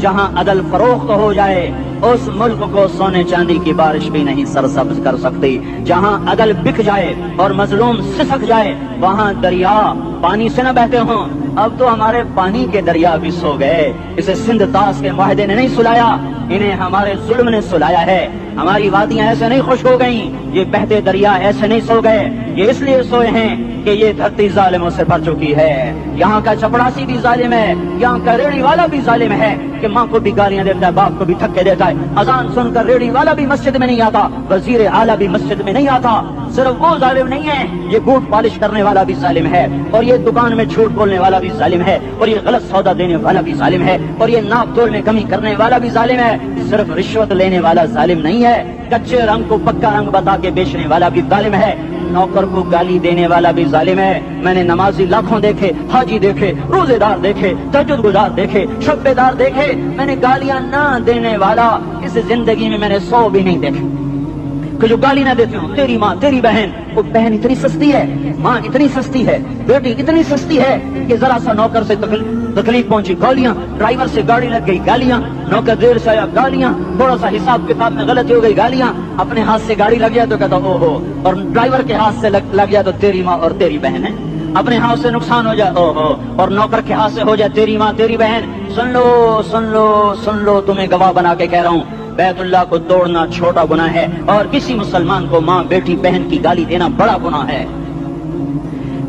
جہاں عدل فروخت ہو جائے اس ملک کو سونے چاندی کی بارش بھی نہیں سرسبز کر سکتی. جہاں عدل بک جائے اور مظلوم سسک جائے وہاں دریا پانی سے نہ بہتے ہوں. اب تو ہمارے پانی کے دریا بھی سو گئے. اسے سندھ طاس کے معاہدے نے نہیں سلایا, انہیں ہمارے ظلم نے سلایا ہے. ہماری وادیاں ایسے نہیں خوش ہو گئیں, یہ بہتے دریا ایسے نہیں سو گئے. یہ اس لیے سوئے ہیں کہ یہ دھرتی ظالموں سے بھر چکی ہے. یہاں کا چپڑاسی بھی ظالم ہے, یہاں کا ریڑھی والا بھی ظالم ہے کہ ماں کو بھی گالیاں دیتا ہے, باپ کو بھی دھکے دیتا ہے. اذان سن کر ریڑھی والا بھی مسجد میں نہیں آتا, وزیر اعلیٰ بھی مسجد میں نہیں آتا. صرف وہ ظالم نہیں ہے, یہ بوٹ پالش کرنے والا بھی ظالم ہے, اور یہ دکان میں جھوٹ بولنے والا بھی ظالم ہے, اور یہ غلط سودا دینے والا بھی ظالم ہے, اور یہ ناپ تول میں کمی کرنے والا بھی ظالم ہے. صرف رشوت لینے والا ظالم نہیں ہے, کچے رنگ کو پکا رنگ بتا کے بیچنے والا بھی ظالم ہے, نوکر کو گالی دینے والا بھی ظالم ہے. میں نے نمازی لاکھوں دیکھے, حاجی دیکھے, روزے دار دیکھے, تہجد گزار دیکھے, شب بیدار دیکھے, میں نے گالیاں نہ دینے والا اس زندگی میں نے 100 بھی نہیں دیکھے کہ جو گالی نہ دیتے ہوں. تیری ماں, تیری بہن, وہ بہن اتنی سستی ہے, ماں اتنی سستی ہے, بیٹی اتنی سستی ہے کہ ذرا سا نوکر سے تکلیف پہنچی گالیاں, ڈرائیور سے گاڑی لگ گئی گالیاں, نوکر دیر سے آیا گالیاں, تھوڑا سا حساب کتاب میں غلطی ہو گئی گالیاں, اپنے ہاتھ سے گاڑی لگ گیا تو کہتا او ہو, اور ڈرائیور کے ہاتھ سے لگ گیا تو تیری ماں اور تیری بہن ہے. اپنے ہاتھ سے نقصان ہو جائے او ہو, اور نوکر کے ہاتھ سے ہو جائے تیری ماں تیری بہن. سن لو سن لو سن لو, تمہیں گواہ بنا کے کہہ رہا ہوں, بیت اللہ کو توڑنا چھوٹا گناہ ہے, اور کسی مسلمان کو ماں بیٹی بہن کی گالی دینا بڑا گناہ ہے.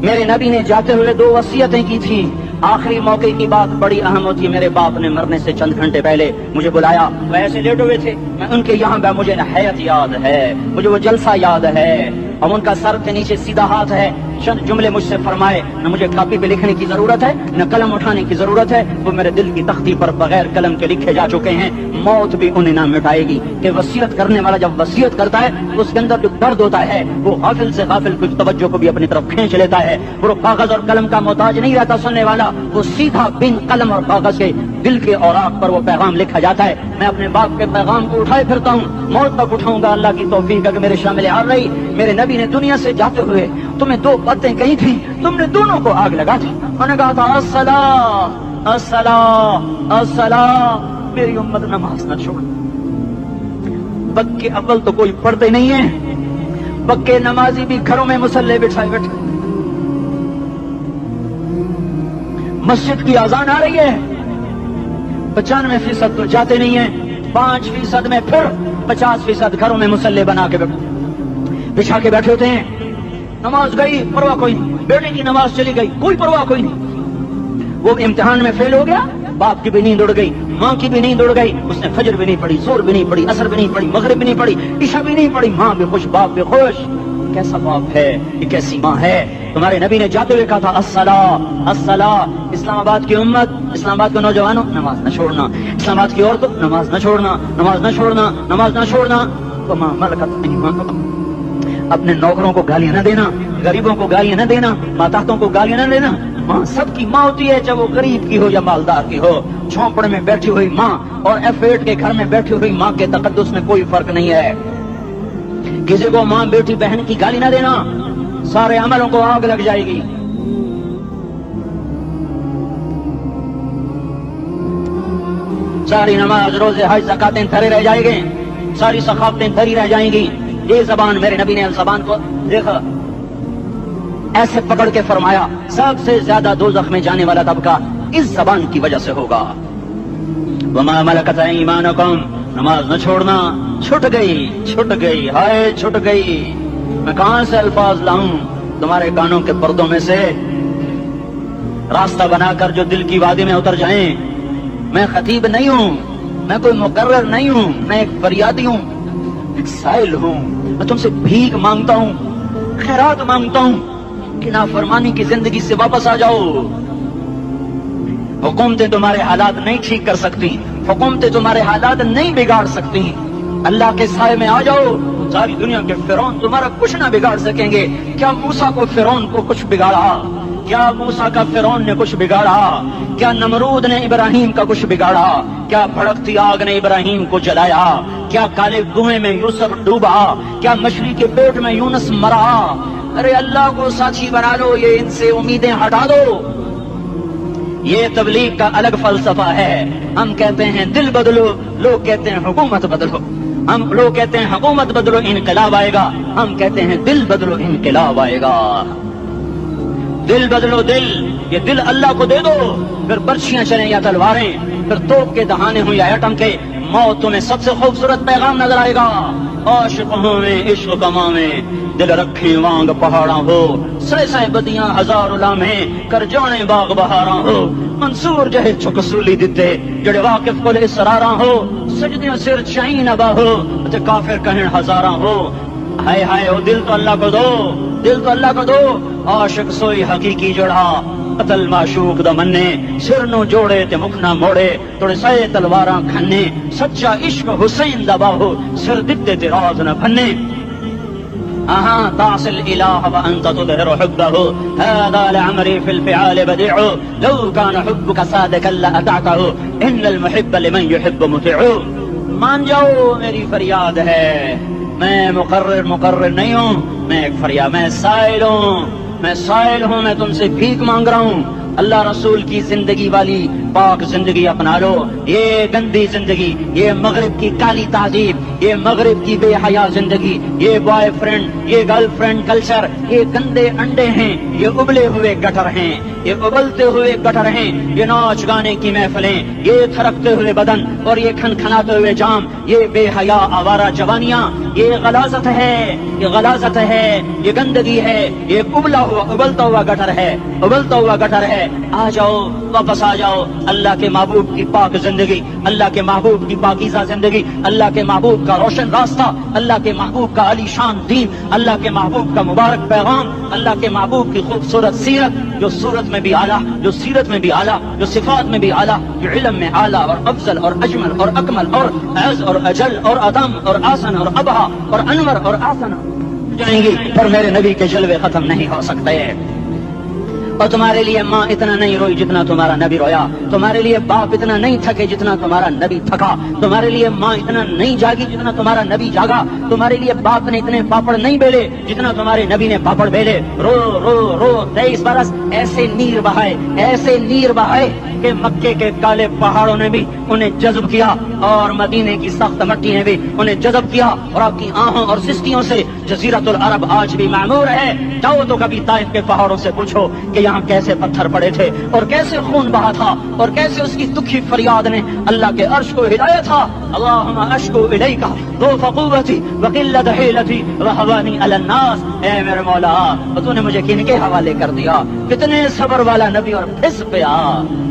میرے نبی نے جاتے ہوئے 2 وصیتیں کی تھی. آخری موقع کی بات بڑی اہم ہوتی ہے. میرے باپ نے مرنے سے چند گھنٹے پہلے مجھے بلایا, وہ ایسے لیٹے ہوئے تھے, میں ان کے یہاں گیا, مجھے حیات یاد ہے, مجھے وہ جلسہ یاد ہے, اب ان کا سر کے نیچے سیدھا ہاتھ ہے. چند جملے مجھ سے فرمائے, نہ مجھے کاپی پہ لکھنے کی ضرورت ہے نہ قلم اٹھانے کی ضرورت ہے, وہ میرے دل کی تختی پر بغیر قلم کے لکھے جا چکے ہیں. موت بھی انہیں نہ مٹائے گی کہ وصیت کرنے والا جب وصیت کرتا ہے اس کے اندر جو درد ہوتا ہے وہ غافل سے غافل کچھ توجہ کو بھی اپنی طرف کھینچ لیتا ہے. وہ کاغذ اور قلم کا محتاج نہیں رہتا سننے والا, وہ سیدھا بن قلم اور کاغذ کے دل کے اوراق پر وہ پیغام لکھا جاتا ہے. میں اپنے باپ کے پیغام کو اٹھائے پھرتا ہوں, موت تک اٹھاؤں گا. اللہ کی توفیق ہے کہ میرے شامل حال رہی. میرے نبی نے دنیا سے جاتے ہوئے تمہیں 2 باتیں کہی تھی, تم نے دونوں کو آگ لگا تھی. انہوں نے کہا تھا الصلاۃ الصلاۃ الصلاۃ, میری امت نماز نہ چھوڑ. پکے اول تو کوئی پڑھتے نہیں ہیں, پکے نمازی بھی گھروں میں مصلے بٹھائے بیٹھے. مسجد کی اذان آ رہی ہے, 95% تو جاتے نہیں ہیں, 5% میں پھر 50% گھروں میں مصلے بنا کے بچھا کے بیٹھے ہوتے ہیں. نماز گئی پرواہ کوئی نہیں, بیٹے کی نماز چلی گئی کوئی پرواہ کوئی نہیں. وہ امتحان میں فیل ہو گیا, باپ کی بھی نیند اڑ گئی, ماں کی بھی نیند اڑ گئی, اس نے فجر بھی نہیں پڑھی, زور بھی نہیں پڑھی, عصر بھی نہیں پڑھی, مغرب بھی نہیں پڑھی, عشاء بھی نہیں پڑھی. ماں بھی خوش, باپ بھی خوش. کیسا باپ ہے یہ, کیسی ماں ہے. تمہارے نبی نے جاتے ہوئے کہا تھا الصلاۃ الصلاۃ. اسلام آباد کی امت, اسلام آباد کے نوجوانوں, نماز نہ چھوڑنا. اسلام آباد کی عورتوں, نماز نہ چھوڑنا, نماز نہ چھوڑنا, نماز نہ چھوڑنا. وما ملکت ایمانکم, اپنے نوکروں کو گالیاں نہ دینا, غریبوں کو گالیاں نہ دینا, ماتحتوں کو گالیاں نہ دینا. ماں سب کی ماں ہوتی ہے, چاہے وہ غریب کی ہو یا مالدار کی ہو. جھونپڑے میں بیٹھی ہوئی ماں اور F8 کے گھر میں بیٹھی ہوئی ماں کے تقدس میں کوئی فرق نہیں ہے. کسی کو ماں بیٹی بہن کی گالی نہ دینا, سارے عملوں کو آگ لگ جائے گی. ساری نماز, روزے, حج, زکاتیں دھرے رہ جائیں گے, ساری ثقافتیں دھری رہ جائیں گی. یہ زبان, میرے نبی نے زبان کو دیکھا ایسے پکڑ کے فرمایا سب سے زیادہ دوزخ میں جانے والا طبقہ اس زبان کی وجہ سے ہوگا. وما ملکت ایمانکم, نماز نہ چھوڑنا. چھٹ گئی ہائے چھٹ گئی. میں کہاں سے الفاظ لاؤں تمہارے کانوں کے پردوں میں سے, راستہ بنا کر جو دل کی وادی میں اتر جائیں. میں خطیب نہیں ہوں, میں کوئی مقرر نہیں ہوں, میں ایک فریادی ہوں, ایک سائل ہوں. میں تم سے بھیک مانگتا ہوں, خیرات مانگتا ہوں کہ نافرمانی کی زندگی سے واپس آ جاؤ. حکومتیں تمہارے حالات نہیں ٹھیک کر سکتی, حکومتیں تمہارے حالات نہیں بگاڑ سکتی. اللہ کے سائے میں آ جاؤ, ساری دنیا کے فرعون تمہارا کچھ نہ بگاڑ سکیں گے. کیا موسیٰ کو فرعون کو کچھ بگاڑا؟ کیا موسیٰ کا فرعون نے کچھ بگاڑا؟ کیا نمرود نے ابراہیم کا کچھ بگاڑا؟ کیا بھڑکتی آگ نے ابراہیم کو جلایا؟ کیا کالے کنویں میں یوسف ڈوبا؟ کیا مچھلی کے پیٹ میں یونس مرا؟ ارے اللہ کو ساتھی بنا لو, یہ ان سے امیدیں ہٹا دو. یہ تبلیغ کا الگ فلسفہ ہے. ہم کہتے ہیں دل بدلو، لوگ کہتے ہیں حکومت بدلو. ہم لوگ کہتے ہیں حکومت بدلو انقلاب آئے گا، ہم کہتے ہیں دل بدلو انقلاب آئے گا. دل بدلو دل، یہ دل اللہ کو دے دو، پھر برچیاں چلیں یا تلواریں، پھر توپ کے دہانے ہوں یا ایٹم کے، موت تمہیں سب سے خوبصورت پیغام نظر آئے گا. عاشق ہوں میں عشق کما میں، دل رکھی وانگ پہاڑاں ہو، سہ سہ بدیاں ہزار لامیں، کر جانے باغ بہاراں ہو. منصور جہے چک سولی دیتے، جڑے واقف کل اسراراں ہو، سجدیاں سر چاہیے نبا ہو، تے کافر کہیں ہزاراں ہو. ہائے ہائے او دل تو اللہ کو دو، دل تو اللہ کو دو. عاشق سوئی حقیقی جڑا، قتل معشوق دا مننے، سر نو جوڑے تے مکھ نہ موڑے، توڑے سائے تلواراں کھنے. سچا عشق حسین دا باہو، سر دتے تے راز نہ بھنے. تعصي الإله وأنت تظهر حبه، هذا لعمري في الفعال بديع، لو كان حبك صادقا لأطعته، إن المحب لمن يحب مطيع. مان جاؤ میری فریاد ہے، میں مقرر نہیں ہوں، میں ایک فریاد، میں سائل ہوں، میں تم سے بھیک مانگ رہا ہوں. اللہ رسول کی زندگی والی پاک زندگی اپنا لو. یہ گندی زندگی، یہ مغرب کی کالی تہذیب، یہ مغرب کی بے حیا زندگی، یہ بوائے فرینڈ، یہ گرل فرینڈ کلچر، یہ گندے انڈے ہیں، یہ ابلے ہوئے گٹر ہیں، یہ ابلتے ہوئے گٹر ہیں. یہ ناچ گانے کی محفلیں، یہ تھرکتے ہوئے بدن اور یہ کھنکھناتے ہوئے جام، یہ بے حیا آوارہ جوانیاں، یہ غلاظت ہے، یہ غلاظت ہے، یہ گندگی ہے، یہ ابلتا ہوا گٹر ہے، ابلتا ہوا گٹر ہے. آ جاؤ، واپس آ جاؤ. اللہ کے محبوب کی پاک زندگی، اللہ کے محبوب کی پاکیزہ زندگی، اللہ کے محبوب کا روشن راستہ، اللہ کے محبوب کا علی شان دین، اللہ کے محبوب کا مبارک پیغام، اللہ کے محبوب کی خوبصورت سیرت، جو صورت میں بھی اعلیٰ، جو سیرت میں بھی اعلیٰ، جو صفات میں بھی اعلیٰ، جو علم میں اعلیٰ اور افضل اور اجمل اور اکمل اور اعز اور اجل اور ادم اور آسن اور ابہا اور انور اور آسن جائیں گی، پر میرے نبی کے جلوے ختم نہیں ہو سکتے. اور تمہارے لیے ماں اتنا نہیں روئی جتنا تمہارا نبی رویا، تمہارے لیے باپ اتنا نہیں تھکے جتنا تمہارا نبی تھکا، تمہارے لیے ماں اتنا نہیں جاگی جتنا تمہارا نبی جاگا، تمہارے لیے باپ نے اتنے پاپڑ نہیں بیلے جتنا تمہارے نبی نے پاپڑ بیلے. رو رو رو 23 برس ایسے نیر بہائے کہ مکے کے کالے پہاڑوں نے بھی انہیں جذب کیا اور مدینے کی سخت مٹی نے بھی انہیں جذب کیا، اور آپ کی آہوں اور سستیوں سے جزیرت العرب آج بھی معمور ہے. جاؤ تو کبھی طائف کے پہاڑوں سے پوچھو کہ یہاں کیسے پتھر پڑے تھے اور کیسے خون بہا تھا اور کیسے اس کی دکھی فریاد نے اللہ کے عرش کو ہلایا تھا. اللہم اشکو الیک ضعف قوتی وقلت حیلتی وہوانی علی الناس. اے میرے مولا، تو نے مجھے کن کے حوالے کر دیا؟ کتنے صبر والا نبی، اور پھس پیا.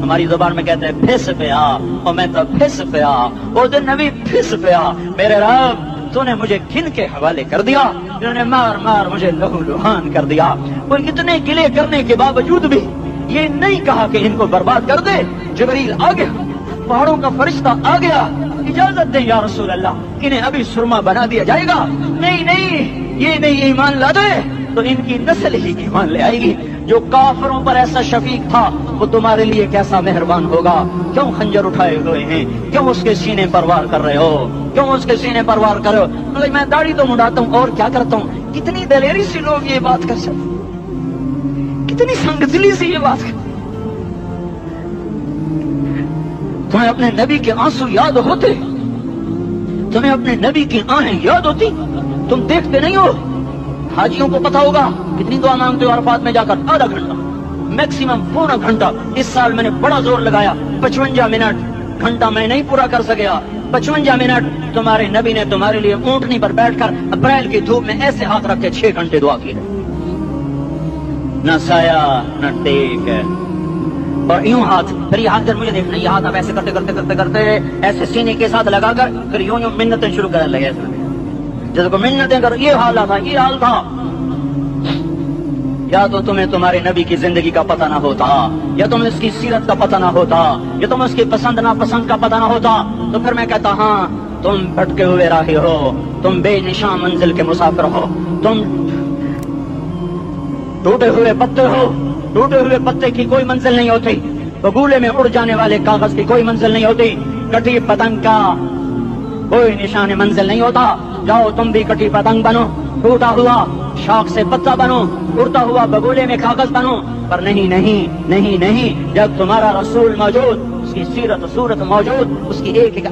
ہماری زبان میں کہتے ہیں پھس پیا، اور میں تو پھس پیا. وہ دن نبی پھس پیا. میرے رب، تو نے مجھے کن کے حوالے کر دیا؟ انہوں نے مار مار مجھے لہو لہان کر دیا. اور اتنے گلے کرنے کے باوجود بھی یہ نہیں کہا کہ ان کو برباد کر دے. جبریل آ گیا، پہاڑوں کا فرشتہ آ گیا، اجازت دیں یا رسول اللہ، انہیں ابھی سرما بنا دیا جائے گا. نہیں، یہ نہیں ایمان لا دے تو ان کی نسل ہی ایمان لے آئے گی. جو کافروں پر ایسا شفیق تھا وہ تمہارے لیے کیسا مہربان ہوگا. کیوں خنجر اٹھائے ہوئے ہیں؟ کیوں اس کے سینے پر وار کر رہے ہو؟ کیوں اس کے سینے پر وار کر رہے ہو؟ میں داڑھی تو مڈاتا ہوں اور کیا کرتا ہوں. کتنی دلیری سے لوگ یہ بات کر سکتے، کتنی سنگدلی سے یہ بات کر. تمہیں اپنے نبی کے آنسو یاد ہوتے؟ تمہیں اپنے نبی کی آہیں یاد ہوتی؟ تم دیکھتے نہیں ہو؟ حاجیوں کو پتا ہوگا کتنی دعا مانگتے ہو عرفات میں جا کر؟ آدھا گھنٹہ، میکسیمم پونا گھنٹہ. اس سال میں نے بڑا زور لگایا، 55 منٹ. گھنٹہ میں نہیں پورا کر سکیا. 55 منٹ تمہارے نبی نے تمہارے لیے اونٹنی پر بیٹھ کر اپریل کی دھوپ میں ایسے ہاتھ رکھ کے 6 گھنٹے دعا کی. نہ سایہ نہ ٹیک، اور یوں ہاتھ، پھر یہ ہاتھ مجھے دیکھنا، یہ ہاتھ اب ایسے کرتے کرتے کرتے کرتے ایسے سینے کے ساتھ لگا کر پھر یوں منتیں شروع کرنے لگے. جیسے کو منتیں کر، یہ حال تھا، یہ حال تھا. یا تو تمہیں تمہارے نبی کی زندگی کا پتہ نہ ہوتا، یا تمہیں اس کی سیرت کا پتہ نہ ہوتا، یا تمہیں اس کی پسند ناپسند کا پتہ نہ ہوتا. تو پھر میں کہتا ہاں، تم بھٹکے ہوئے راہی ہو، تم بے نشان منزل کے مسافر ہو، تم ٹوٹے ہوئے پتے ہو. ٹوٹے ہوئے پتے کی کوئی منزل نہیں ہوتی، بگولے میں اڑ جانے والے کاغذ کی کوئی منزل نہیں ہوتی، کٹی پتنگ کا کوئی نشان منزل نہیں ہوتا. جاؤ تم بھی کٹی پتنگ بنو، ٹوٹا ہوا شاخ سے پتا بنوں, اڑتا ہوا بگولے میں کاغذ بنوں, پر نہیں نہیں نہیں نہیں, جب تمہارا رسول موجود, اس کی سیرت و صورت موجود, اس کی ایک ایک